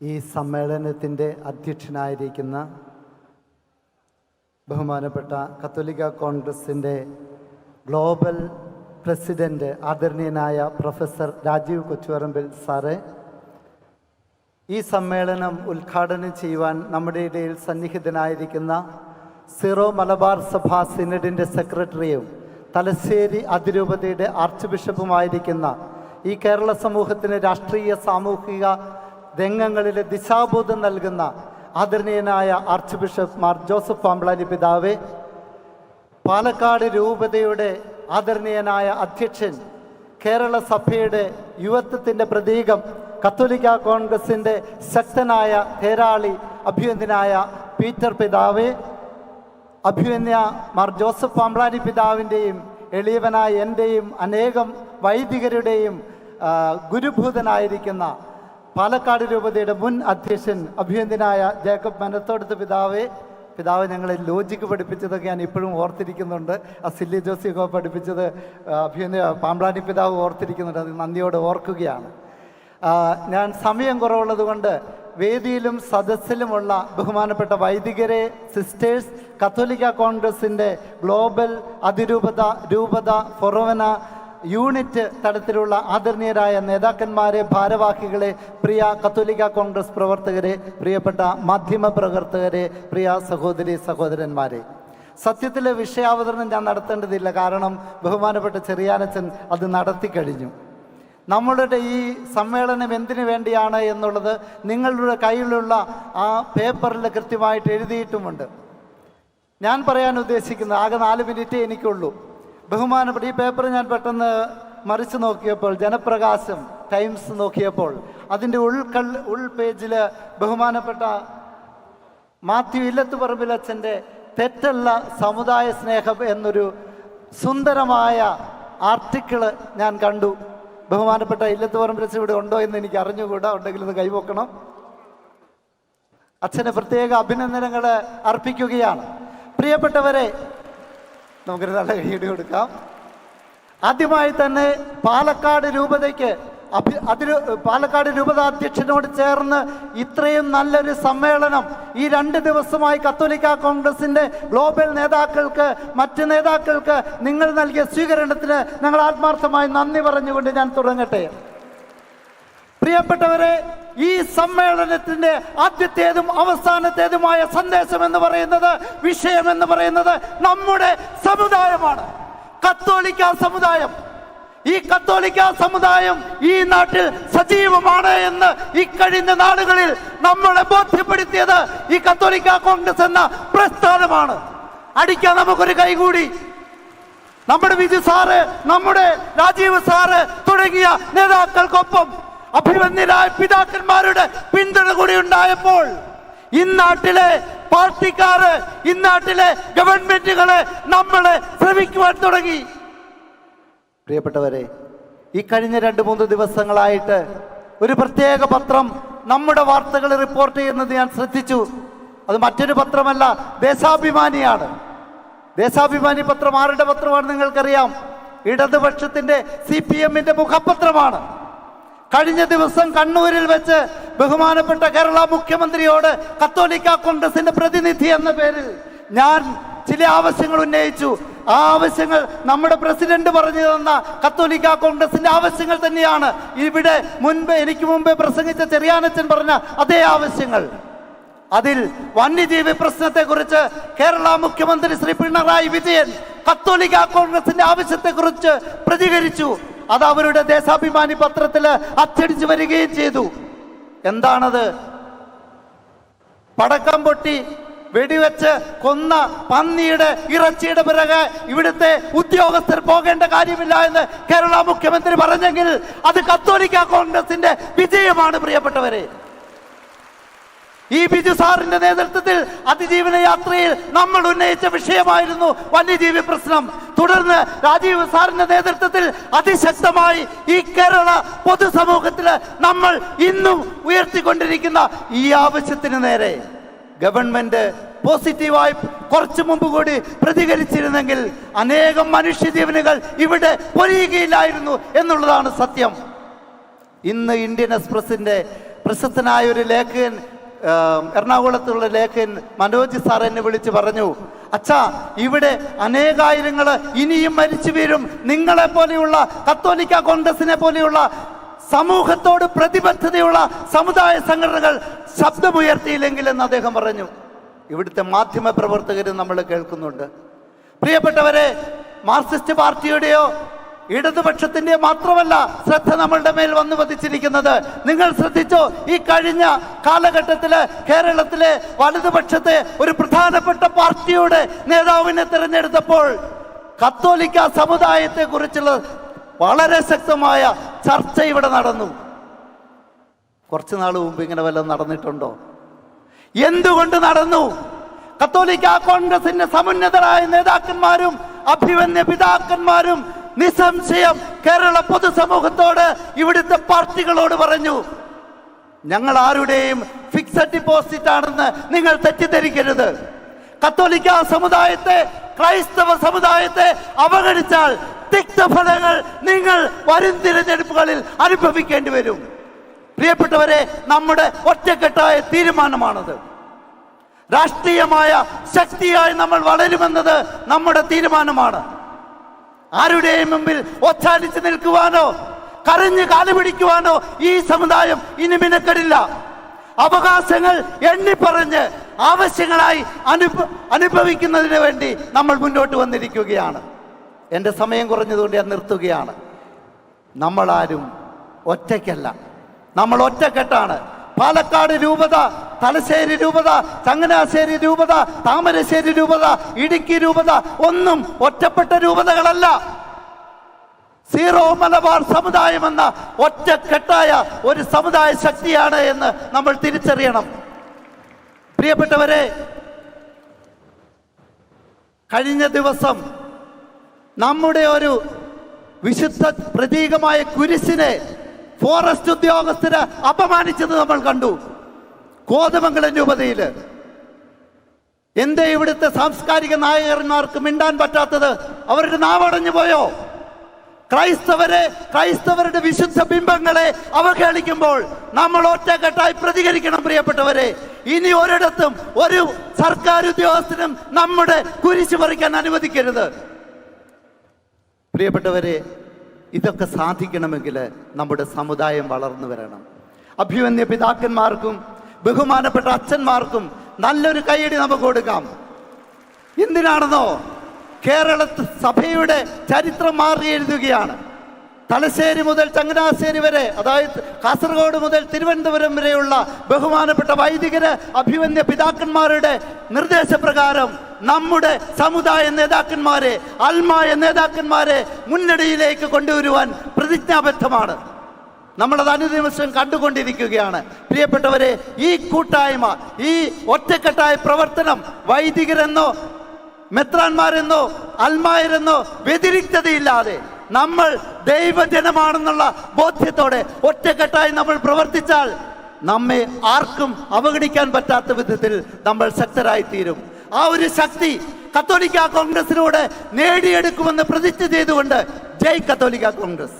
ഈ സമ്മേളനത്തിൻ്റെ അധ്യക്ഷനായിരിക്കുന്ന ബഹുമാനപ്പെട്ട കത്തോലിക്ക കോൺഗ്രസിൻ്റെ ഗ്ലോബൽ പ്രസിഡന്റ് ആദരണീയനായ പ്രൊഫസർ രാജീവ് കൊച്ചുപറമ്പിൽ സാറ്, ഈ സമ്മേളനം ഉദ്ഘാടനം ചെയ്യുവാൻ നമ്മുടെ ഇടയിൽ സന്നിഹിതനായിരിക്കുന്ന സിറോ മലബാർ സഭ സിനഡിൻ്റെ സെക്രട്ടറിയും തലശ്ശേരി അതിരൂപതയുടെ ആർച്ച് ബിഷപ്പുമായിരിക്കുന്ന ഈ കേരള സമൂഹത്തിന് രാഷ്ട്രീയ സാമൂഹിക രംഗങ്ങളിലെ ദിശാബോധം നൽകുന്ന ആദരണീയനായ arch bishop Mar Joseph Pamplany പിതാവേ, പാലക്കാട് രൂപതയുടെ ആദരണീയനായ അധ്യക്ഷൻ, കേരള സഭയുടെ യുവത്വത്തിൻ്റെ പ്രതീകം, കത്തോലിക്ക കോൺഗ്രസിൻ്റെ ശക്തനായ തേരാളി അഭിവന്ദ്യനായ പീറ്റർ പിതാവേ, അഭിവന്ദ്യ മാർ ജോസഫ് പാമ്പ്ളാനി പിതാവിൻ്റെയും എളിയവനായ എൻ്റെയും അനേകം വൈദികരുടെയും ഗുരുഭൂതനായിരിക്കുന്ന പാലക്കാട് രൂപതയുടെ മുൻ അധ്യക്ഷൻ അഭിവന്ദ്യനായ ജേക്കബ് മനത്തോടത്ത് പിതാവ് ഞങ്ങളെ ലോജിക്ക് പഠിപ്പിച്ചതൊക്കെ ഞാൻ ഇപ്പോഴും ഓർത്തിരിക്കുന്നുണ്ട്. ആ സില്ലി ജോസിയൊക്കെ പഠിപ്പിച്ചത് അഭിവന്ദ്യ പാമ്പ്ളാനി പിതാവ് ഓർത്തിരിക്കുന്നുണ്ട്. അത് നന്ദിയോടെ ഓർക്കുകയാണ്. ഞാൻ സമയം കുറവുള്ളത് കൊണ്ട് വേദിയിലും സദസ്സിലുമുള്ള ബഹുമാനപ്പെട്ട വൈദികരെ, സിസ്റ്റേഴ്സ്, കത്തോലിക്ക കോൺഗ്രസിൻ്റെ ഗ്ലോബൽ രൂപത, ഫൊറോന, യൂണിറ്റ് തലത്തിലുള്ള ആദരണീയരായ നേതാക്കന്മാരെ, ഭാരവാഹികളെ, പ്രിയ കത്തോലിക്ക കോൺഗ്രസ് പ്രവർത്തകരെ, പ്രിയപ്പെട്ട മാധ്യമ പ്രവർത്തകരെ, പ്രിയ സഹോദരി സഹോദരന്മാരെ, സത്യത്തിലെ വിഷയാവതരണം ഞാൻ നടത്തേണ്ടതില്ല. കാരണം ബഹുമാനപ്പെട്ട ചെറിയാനച്ചൻ അത് നടത്തിക്കഴിഞ്ഞു. നമ്മളുടെ ഈ സമ്മേളനം എന്തിനു വേണ്ടിയാണ് എന്നുള്ളത് നിങ്ങളുടെ കയ്യിലുള്ള ആ പേപ്പറിൽ കൃത്യമായിട്ട് എഴുതിയിട്ടുമുണ്ട്. ഞാൻ പറയാൻ ഉദ്ദേശിക്കുന്നത് ആകെ 4 മിനിറ്റേ എനിക്കുള്ളൂ. ബഹുമാനപ്പെട്ട ഈ പേപ്പർ ഞാൻ പെട്ടെന്ന് മറിച്ച് നോക്കിയപ്പോൾ, ജനപ്രകാശം ടൈംസ് നോക്കിയപ്പോൾ അതിൻ്റെ ഉൾപേജിൽ ബഹുമാനപ്പെട്ട മാത്യു ഇല്ലത്തുപറമ്പിലച്ഛൻ്റെ തെറ്റല്ല സമുദായ സ്നേഹം എന്നൊരു സുന്ദരമായ ആർട്ടിക്കിള് ഞാൻ കണ്ടു. ബഹുമാനപ്പെട്ട ഇല്ലത്തുപറമ്പിലച്ഛൻ ഇവിടെ ഉണ്ടോ എന്ന് എനിക്ക് അറിഞ്ഞുകൂടാ. ഉണ്ടെങ്കിൽ ഇത് കൈവക്കണം. അച്ഛന് പ്രത്യേക അഭിനന്ദനങ്ങൾ അർപ്പിക്കുകയാണ്. പ്രിയപ്പെട്ടവരെ, നമുക്കൊരു നല്ല കൈയ്യടി കൊടുക്കാം. ആദ്യമായി തന്നെ പാലക്കാട് രൂപത അധ്യക്ഷനോട് ചേർന്ന് ഇത്രയും നല്ലൊരു സമ്മേളനം ഈ 2 ദിവസമായി കത്തോലിക്ക കോൺഗ്രസിൻ്റെ ഗ്ലോബൽ നേതാക്കൾക്ക്, മറ്റ് നേതാക്കൾക്ക് നിങ്ങൾ നൽകിയ സ്വീകരണത്തിന് ഞങ്ങൾ ആത്മാർത്ഥമായി നന്ദി പറഞ്ഞുകൊണ്ട് ഞാൻ തുടങ്ങട്ടെ. പ്രിയപ്പെട്ടവരെ, ഈ സമ്മേളനത്തിൻ്റെ ആദ്യത്തേതും അവസാനത്തേതുമായ സന്ദേശം എന്ന് പറയുന്നത്, വിഷയം എന്ന് പറയുന്നത് നമ്മുടെ സമുദായമാണ്, കത്തോലിക്ക സമുദായം. ഈ കത്തോലിക്ക സമുദായം ഈ നാട്ടിൽ സജീവമാണ് എന്ന് ഇക്കഴിഞ്ഞ നാളുകളിൽ നമ്മളെ ബോധ്യപ്പെടുത്തിയത് ഈ കത്തോലിക്ക കോൺഗ്രസ് എന്ന പ്രസ്ഥാനമാണ്. അടിക്കാൻ നമുക്കൊരു കൈകൂടി. നമ്മുടെ വിജു സാറ്, നമ്മുടെ രാജീവ് സാറ് തുടങ്ങിയ നേതാക്കൾക്കൊപ്പം അഭിവന്ദ്യരായ പിതാക്കന്മാരുടെ പിന്തുണ കൂടി ഉണ്ടായപ്പോൾ ഇന്നാട്ടിലെ പാർട്ടിക്കാര്, ഇന്നാട്ടിലെ ഗവൺമെന്റുകളെ നമ്മളെ ശ്രമിക്കുവാൻ തുടങ്ങി. പ്രിയപ്പെട്ടവരെ, ഈ കഴിഞ്ഞ 2-3 ദിവസങ്ങളായിട്ട് ഒരു പ്രത്യേക പത്രം നമ്മുടെ വാർത്തകൾ റിപ്പോർട്ട് ചെയ്യുന്നത് ഞാൻ ശ്രദ്ധിച്ചു. അത് മറ്റൊരു പത്രമല്ല, ദേശാഭിമാനിയാണ്. ദേശാഭിമാനി പത്രം ആരുടെ പത്രമാണ് നിങ്ങൾക്കറിയാം? ഇടതുപക്ഷത്തിന്റെ CPM-ന്റെ മുഖപത്രമാണ്. കഴിഞ്ഞ ദിവസം കണ്ണൂരിൽ വെച്ച് ബഹുമാനപ്പെട്ട കേരള മുഖ്യമന്ത്രിയോട് കത്തോലിക്ക കോൺഗ്രസിന്റെ പ്രതിനിധി എന്ന പേരിൽ ഞാൻ ചില ആവശ്യങ്ങൾ ഉന്നയിച്ചു. ആ ആവശ്യങ്ങൾ നമ്മുടെ പ്രസിഡന്റ് പറഞ്ഞു തന്ന കത്തോലിക്ക കോൺഗ്രസിന്റെ ആവശ്യങ്ങൾ തന്നെയാണ് ഇവിടെ എനിക്ക് മുമ്പേ പ്രസംഗിച്ച ചെറിയാനച്ചൻ പറഞ്ഞ അതേ ആവശ്യങ്ങൾ. അതിൽ വന്യജീവി പ്രശ്നത്തെക്കുറിച്ച് കേരള മുഖ്യമന്ത്രി ശ്രീ പിണറായി വിജയൻ കത്തോലിക്ക കോൺഗ്രസിന്റെ ആവശ്യത്തെക്കുറിച്ച് പ്രതികരിച്ചു. അത് അവരുടെ ദേശാഭിമാനി പത്രത്തിൽ അച്ചടിച്ചു വരികയും ചെയ്തു. എന്താണത്? പടക്കം പൊട്ടി വെടിവെച്ച് കൊന്ന പന്നിയുടെ ഇറച്ചിയുടെ പിറകെ ഇവിടുത്തെ ഉദ്യോഗസ്ഥർ പോകേണ്ട കാര്യമില്ല എന്ന് കേരള മുഖ്യമന്ത്രി പറഞ്ഞെങ്കിൽ അത് കത്തോലിക്ക കോൺഗ്രസിന്റെ വിജയമാണ്. പ്രിയപ്പെട്ടവരെ, ഈ ബിജു സാറിന്റെ നേതൃത്വത്തിൽ അതിജീവന യാത്രയിൽ നമ്മൾ ഉന്നയിച്ച വിഷയമായിരുന്നു വന്യജീവി പ്രശ്നം. തുടർന്ന് രാജീവ് സാറിന്റെ നേതൃത്വത്തിൽ അതിശക്തമായി ഈ കേരള പൊതുസമൂഹത്തിൽ നമ്മൾ ഇന്നും ഉയർത്തിക്കൊണ്ടിരിക്കുന്ന ഈ ആവശ്യത്തിന് നേരെ ഗവൺമെന്റ് പോസിറ്റീവായി കുറച്ചു മുമ്പ് കൂടി പ്രതികരിച്ചിരുന്നെങ്കിൽ അനേകം മനുഷ്യജീവനുകൾ ഇവിടെ പൊലിയുകയില്ലായിരുന്നു എന്നുള്ളതാണ് സത്യം. ഇന്ന് ഇന്ത്യൻ എക്സ്പ്രസിന്റെ പ്രശസ്തനായ ഒരു ലേഖകൻ, എറണാകുളത്തുള്ള ലേഖകൻ മനോജ് സാർ എന്നെ വിളിച്ച് പറഞ്ഞു, അച്ഛാ, ഇവിടെ അനേകായിരങ്ങൾ ഇനിയും മരിച്ചു വീഴും. നിങ്ങളെ പോലെയുള്ള കത്തോലിക്ക കോൺഗ്രസിനെ പോലെയുള്ള സമൂഹത്തോട് പ്രതിബദ്ധതയുള്ള സമുദായ സംഘടനകൾ ശബ്ദമുയർത്തിയില്ലെങ്കിൽ എന്ന് അദ്ദേഹം പറഞ്ഞു. ഇവിടുത്തെ മാധ്യമ പ്രവർത്തകരും നമ്മൾ കേൾക്കുന്നുണ്ട്. പ്രിയപ്പെട്ടവരെ, മാർക്സിസ്റ്റ് പാർട്ടിയുടെയോ ഇടതുപക്ഷത്തിന്റെ മാത്രമല്ല ശ്രദ്ധ നമ്മളുടെ മേൽ വന്നു പതിച്ചിരിക്കുന്നത്. നിങ്ങൾ ശ്രദ്ധിച്ചോ, ഈ കഴിഞ്ഞ കാലഘട്ടത്തില് കേരളത്തിലെ വലതുപക്ഷത്തെ ഒരു പ്രധാനപ്പെട്ട പാർട്ടിയുടെ നേതാവിനെ തിരഞ്ഞെടുത്തപ്പോൾ കത്തോലിക്ക സമുദായത്തെ കുറിച്ചുള്ള വളരെ ശക്തമായ ചർച്ച ഇവിടെ നടന്നു. കുറച്ചു നാൾ മുമ്പ് ഇങ്ങനെ വല്ലതും നടന്നിട്ടുണ്ടോ? എന്തുകൊണ്ട് നടന്നു? കത്തോലിക്ക കോൺഗ്രസിന്റെ സമുന്നതരായ നേതാക്കന്മാരും അഭിമന്യ പിതാക്കന്മാരും നിസ്സംശയം കേരള പൊതുസമൂഹത്തോട്, ഇവിടുത്തെ പാർട്ടികളോട് പറഞ്ഞു, ഞങ്ങൾ ആരുടെയും ഫിക്സഡ് ഡിപ്പോസിറ്റ് ആണെന്ന് നിങ്ങൾ തെറ്റിദ്ധരിക്കരുത്. കത്തോലിക്ക സമുദായത്തെ, ക്രൈസ്തവ സമുദായത്തെ അവഗണിച്ചാൽ തിക്തഫലങ്ങൾ നിങ്ങൾ വരും തിരഞ്ഞെടുപ്പുകളിൽ അനുഭവിക്കേണ്ടി വരും. പ്രിയപ്പെട്ടവരെ, നമ്മുടെ ഒറ്റക്കെട്ടായ തീരുമാനമാണത്. രാഷ്ട്രീയമായ ശക്തിയായി നമ്മൾ വളരുമെന്നത് നമ്മുടെ തീരുമാനമാണ്. ആരുടെയും മുമ്പിൽ ഒച്ചാനിച്ച് നിൽക്കുവാനോ കരഞ്ഞ് കാലുപിടിക്കുവാനോ ഈ സമുദായം ഇനി മിനക്കെടില്ല. അവകാശങ്ങൾ എണ്ണിപ്പറഞ്ഞ് ആവശ്യങ്ങളായി അനുഭവിക്കുന്നതിന് വേണ്ടി നമ്മൾ മുന്നോട്ട് വന്നിരിക്കുകയാണ്. എൻ്റെ സമയം കുറഞ്ഞതുകൊണ്ട് ഞാൻ നിർത്തുകയാണ്. നമ്മളാരും ഒറ്റയ്ക്കല്ല, നമ്മൾ ഒറ്റക്കെട്ടാണ്. പാലക്കാട് രൂപത, തലശ്ശേരി രൂപത, ചങ്ങനാശ്ശേരി രൂപത, താമരശ്ശേരി രൂപത, ഇടുക്കി രൂപത ഒന്നും ഒറ്റപ്പെട്ട രൂപതകളല്ല. സീറോ മലബാർ സമുദായം എന്ന ഒറ്റക്കെട്ടായ ഒരു സമുദായ ശക്തിയാണ് എന്ന് നമ്മൾ തിരിച്ചറിയണം. പ്രിയപ്പെട്ടവരെ, കഴിഞ്ഞ ദിവസം നമ്മുടെ ഒരു വിശുദ്ധ പ്രതീകമായ കുരിശിനെ ഫോറസ്റ്റ് ഉദ്യോഗസ്ഥര് അപമാനിച്ചത് നമ്മൾ കണ്ടു. കോതമംഗലം രൂപതയിൽ എന്തേ ഇവിടുത്തെ സാംസ്കാരിക നായകന്മാർക്ക് മിണ്ടാൻ പറ്റാത്തത്? അവരുടെ നാവടഞ്ഞു പോയോ? ക്രൈസ്തവരുടെ വിശുദ്ധ ബിംബങ്ങളെ അവഹേളിക്കുമ്പോൾ നമ്മൾ ഒറ്റക്കെട്ടായി പ്രതികരിക്കണം. പ്രിയപ്പെട്ടവരെ, ഇനി ഒരിടത്തും ഒരു സർക്കാർ ഉദ്യോഗസ്ഥനും നമ്മുടെ കുരിശ് പറിക്കാൻ അനുവദിക്കരുത്. പ്രിയപ്പെട്ടവരെ, ഇതൊക്കെ സാധിക്കണമെങ്കിൽ നമ്മുടെ സമുദായം വളർന്നു വരണം. അഭിമന്യ പിതാക്കന്മാർക്കും ബഹുമാനപ്പെട്ട അച്ഛന്മാർക്കും നല്ലൊരു കൈയടി നമുക്ക് കൊടുക്കാം. എന്തിനാണെന്നോ, കേരള സഭയുടെ ചരിത്രം മാറി എഴുതുകയാണ്. തലശ്ശേരി മുതൽ ചങ്ങനാശ്ശേരി വരെ, അതായത് കാസർഗോഡ് മുതൽ തിരുവനന്തപുരം വരെയുള്ള ബഹുമാനപ്പെട്ട വൈദികര്, അഭിമന്യ പിതാക്കന്മാരുടെ നിർദ്ദേശപ്രകാരം നമ്മുടെ സമുദായ നേതാക്കന്മാരെ, അൽമായ നേതാക്കന്മാരെ മുന്നണിയിലേക്ക് കൊണ്ടുവരുവാൻ പ്രതിജ്ഞാബദ്ധമാണ്. നമ്മളത് അനുദിവസം കണ്ടുകൊണ്ടിരിക്കുകയാണ്. പ്രിയപ്പെട്ടവരെ, ഈ കൂട്ടായ്മ, ഈ ഒറ്റക്കെട്ടായ പ്രവർത്തനം വൈദികരെന്നോ മെത്രാന്മാരെന്നോ അൽമായരെന്നോ വ്യതിരിക്തതയില്ലാതെ നമ്മൾ ദൈവജനമാണെന്നുള്ള ബോധ്യത്തോടെ ഒറ്റക്കെട്ടായി നമ്മൾ പ്രവർത്തിച്ചാൽ നമ്മെ ആർക്കും അവഗണിക്കാൻ പറ്റാത്ത വിധത്തിൽ നമ്മൾ ശക്തരായിത്തീരും. ആ ഒരു ശക്തി കത്തോലിക്ക കോൺഗ്രസിലൂടെ നേടിയെടുക്കുമെന്ന് പ്രതിജ്ഞ ചെയ്തുകൊണ്ട് ജയ് കത്തോലിക്ക കോൺഗ്രസ്.